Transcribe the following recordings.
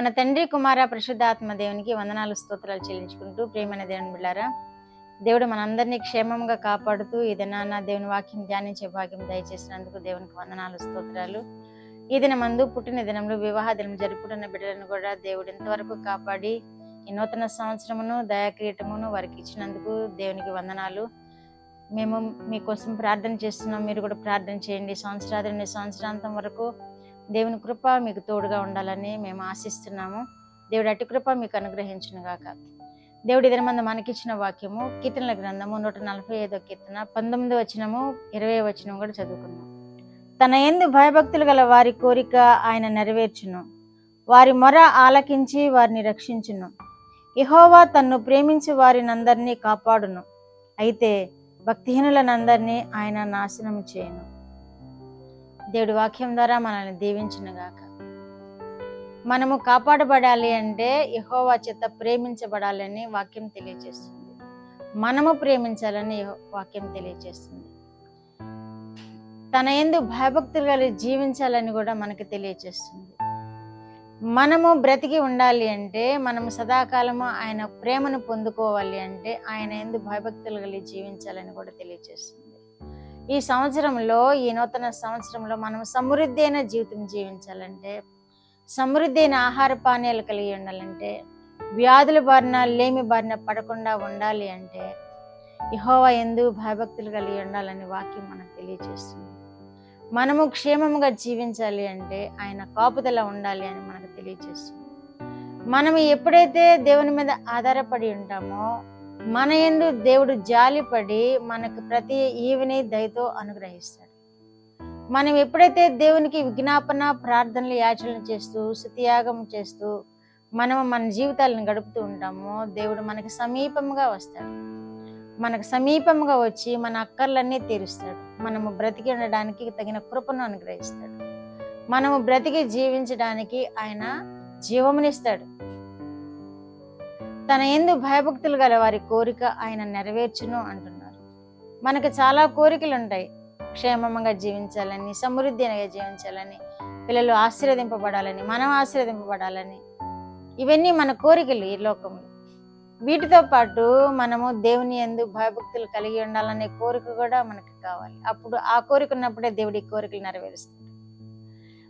మన తండ్రి కుమార పరిశుద్ధాత్మ దేవునికి వందనాలు స్తోత్రాలు చెల్లించుకుంటూ ప్రియమైన దేవుని బిడ్డారా, దేవుడు మనందరినీ క్షేమంగా కాపాడుతూ ఈ దినాన దేవుని వాక్యం ధ్యానించే భాగ్యం దయచేసినందుకు దేవునికి వందనాలు స్తోత్రాలు. ఈ దినమందు పుట్టిన దినంలో వివాహ దినం జరుపుకున్న బిడ్డలను కూడా దేవుడు ఇంతవరకు కాపాడి ఈ నూతన సంవత్సరమును దయాక్రీటమును వారికి ఇచ్చినందుకు దేవునికి వందనాలు. మేము మీకోసం ప్రార్థన చేస్తున్నాం, మీరు కూడా ప్రార్థన చేయండి. సంవత్సరాంతం వరకు దేవుని కృప మీకు తోడుగా ఉండాలని మేము ఆశిస్తున్నాము. దేవుడు అట్టి కృప మీకు అనుగ్రహించును గాక. దేవుడి దినమందు మనకిచ్చిన వాక్యము కీర్తనల గ్రంథము 145వ కీర్తన 19వ వచనము 20వ వచనం కూడా చదువుకుందాం. తన యందు భయభక్తులు గల వారి కోరిక ఆయన నెరవేర్చును, వారి మొర ఆలకించి వారిని రక్షించును. యెహోవా తన్ను ప్రేమించి వారినందరినీ కాపాడును, అయితే భక్తిహీనులనందరినీ ఆయన నాశనం చేయను. దేవుడి వాక్యం ద్వారా మనల్ని దీవించునుగాక. మనము కాపాడబడాలి అంటే యెహోవా చేత ప్రేమించబడాలని వాక్యం తెలియజేస్తుంది. మనము ప్రేమించాలని వాక్యం తెలియజేస్తుంది. తన యందు భయభక్తులు కలిగి జీవించాలని కూడా మనకి తెలియజేస్తుంది. మనము బ్రతికి ఉండాలి అంటే, మనము సదాకాలము ఆయన ప్రేమను పొందుకోవాలి అంటే ఆయన యందు భయభక్తులు కలిగి జీవించాలని కూడా తెలియజేస్తుంది. ఈ సంవత్సరంలో, ఈ నూతన సంవత్సరంలో మనం సమృద్ధి అయిన జీవితం జీవించాలంటే, సమృద్ధి అయిన ఆహార పానీయాలు కలిగి ఉండాలంటే, వ్యాధుల బారిన లేమి బారిన పడకుండా ఉండాలి అంటే యెహోవా యందు భయభక్తులు కలిగి ఉండాలని వాక్యం మనకు తెలియజేస్తుంది. మనము క్షేమంగా జీవించాలి అంటే ఆయన కాపుదల ఉండాలి అని మనకు తెలియజేస్తుంది. మనం ఎప్పుడైతే దేవుని మీద ఆధారపడి ఉంటామో మన యందు దేవుడు జాలిపడి మనకు ప్రతి ఈవిని దయతో అనుగ్రహిస్తాడు. మనం ఎప్పుడైతే దేవునికి విజ్ఞాపన ప్రార్థనలు యాచనలు చేస్తూ స్తుతియాగం చేస్తూ మనము మన జీవితాలను గడుపుతూ ఉంటామో దేవుడు మనకి సమీపంగా వస్తాడు. మనకు సమీపంగా వచ్చి మన అక్కర్లన్నీ తీరుస్తాడు. మనము బ్రతికి ఉండడానికి తగిన కృపను అనుగ్రహిస్తాడు. మనము బ్రతికి జీవించడానికి ఆయన జీవమునిస్తాడు. తన యందు భయభక్తులు గల వారి కోరిక ఆయన నెరవేర్చును అంటున్నారు. మనకు చాలా కోరికలు ఉంటాయి. క్షేమంగా జీవించాలని, సమృద్ధిగా జీవించాలని, పిల్లలు ఆశీర్వదింపబడాలని, మనం ఆశీర్వదింపబడాలని, ఇవన్నీ మన కోరికలు ఈ లోకంలో. వీటితో పాటు మనము దేవుని యందు భయభక్తులు కలిగి ఉండాలనే కోరిక కూడా మనకు కావాలి. అప్పుడు ఆ కోరిక ఉన్నప్పుడే దేవుడి కోరికలు నెరవేరుస్తాడు.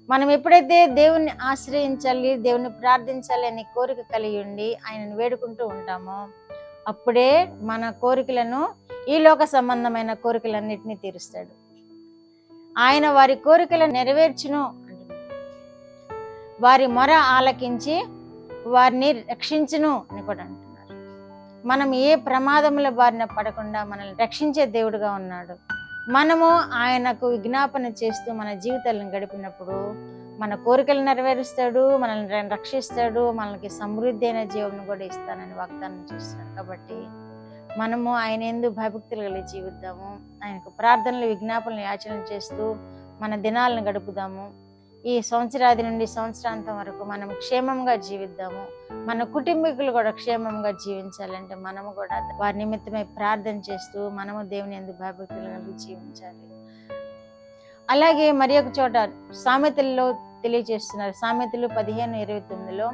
మనం ఎప్పుడైతే దేవుణ్ణి ఆశ్రయించాలి, దేవుణ్ణి ప్రార్థించాలి అనే కోరిక కలిగి ఉండి ఆయనను వేడుకుంటూ ఉంటామో అప్పుడే మన కోరికలను, ఈ లోక సంబంధమైన కోరికలన్నిటినీ తీరుస్తాడు. ఆయన వారి కోరికలను నెరవేర్చును అంటున్నాడు. వారి మొర ఆలకించి వారిని రక్షించును అని కూడా అంటున్నారు. మనం ఏ ప్రమాదముల బారిన పడకుండా మనల్ని రక్షించే దేవుడుగా ఉన్నాడు. మనము ఆయనకు విజ్ఞాపన చేస్తూ మన జీవితాలను గడిపినప్పుడు మన కోరికలు నెరవేరుస్తాడు, మనల్ని రక్షిస్తాడు, మనకి సమృద్ధి అయిన జీవనం కూడా ఇస్తానని వాగ్దానం చేస్తున్నాడు. కాబట్టి మనము ఆయన యందు భయభక్తులు కలిగి జీవిద్దాము. ఆయనకు ప్రార్థనలు, విజ్ఞాపనలు, యాచనలు చేస్తూ మన దినాలను గడుపుదాము. ఈ సంవత్సరాది నుండి సంవత్సరాంతం వరకు మనం క్షేమంగా జీవిద్దాము. మన కుటుంబీకులు కూడా క్షేమంగా జీవించాలంటే మనము కూడా వారి నిమిత్తమై ప్రార్థన చేస్తూ మనము దేవుని యందు భయభక్తులు కలిగి జీవించాలి. అలాగే మరి ఒక చోట సామెతల్లో తెలియజేస్తున్నారు. సామెతలు 15:29లో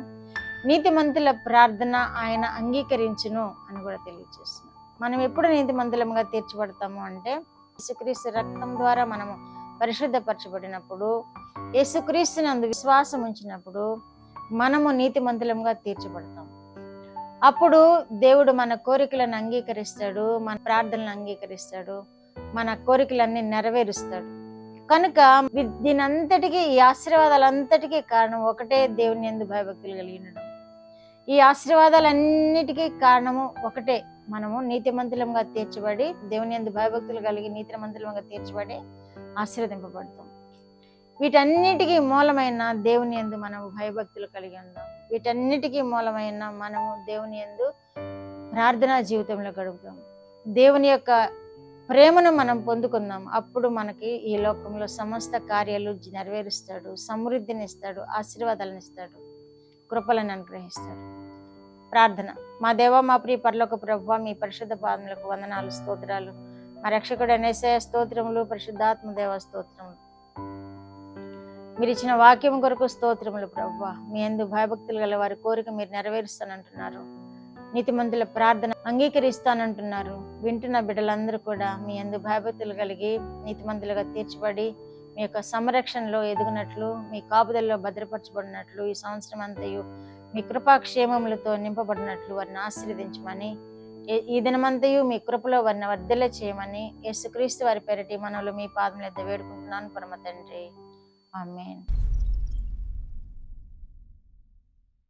నీతిమంతుల ప్రార్థన ఆయన అంగీకరించును అని కూడా తెలియజేస్తున్నారు. మనం ఎప్పుడు నీతిమంతులంగా తీర్చబడతాము అంటే యేసుక్రీస్తు రక్తం ద్వారా మనము పరిశుద్ధపరచబడినప్పుడు, యేసుక్రీస్తునందు విశ్వాసం ఉంచినప్పుడు మనము నీతిమంతులంగా తీర్చబడతాం. అప్పుడు దేవుడు మన కోరికలను అంగీకరిస్తాడు, మన ప్రార్థనలను అంగీకరిస్తాడు, మన కోరికలన్నీ నెరవేరుస్తాడు. కనుక దీనంతటికీ, ఈ ఆశీర్వాదాలంతటికీ కారణం ఒకటే, దేవుని యందు భయభక్తులు కలిగి ఉండడం. ఈ ఆశీర్వాదాలన్నిటికీ కారణము ఒకటే, మనము నీతిమంతులంగా తీర్చబడి, దేవుని యందు భయభక్తులు కలిగి నీతిమంతులంగా తీర్చబడి ఆశీర్వదింపబడతాం. వీటన్నిటికీ మూలమైన దేవుని యందు మనము భయభక్తులు కలిగి ఉన్నాం. వీటన్నిటికీ మూలమైన మనము దేవుని యందు ప్రార్థనా జీవితంలో గడుపుతాం. దేవుని యొక్క ప్రేమను మనం పొందుకుందాం. అప్పుడు మనకి ఈ లోకంలో సమస్త కార్యాలు నెరవేరుస్తాడు, సమృద్ధిని ఇస్తాడు, ఆశీర్వాదాలను ఇస్తాడు, కృపలను అనుగ్రహిస్తాడు. ప్రార్థన. మా దేవ, మా ప్రియ పరలోక ప్రభువా, మీ పరిశుద్ధ పాదములకు వందనాలు, స్తోత్రాలు. మా రక్షకుడు యేసయ్య స్తోత్రములు, పరిశుద్ధాత్మ దేవ స్తోత్రములు. మీరు ఇచ్చిన వాక్యం కొరకు స్తోత్రములు ప్రభువా. మీ యందు భయభక్తులు గల వారి కోరిక మీరు నెరవేరుస్తానంటున్నారు. నీతిమంతుల ప్రార్థన అంగీకరిస్తానంటున్నారు. వింటున్న బిడ్డలందరూ కూడా మీ యందు భయభక్తులు కలిగి నీతిమంతులుగా తీర్చబడి మీ యొక్క సంరక్షణలో ఎదుగునట్లు, మీ కాపుదల్లో భద్రపరచబడినట్లు, ఈ సంవత్సరం అంతయు మీ కృపాక్షేమములతో నింపబడినట్లు వారిని ఆశీర్వదించమని, ఈ దినమంతయు మీ కృపలో వారిని వర్ధిల్ల చేయమని యేసుక్రీస్తు వారి పేరిట మనలో మీ పాదముల యొద్ద వేడుకుంటున్నాను పరమ తండ్రి. ఆమేన్.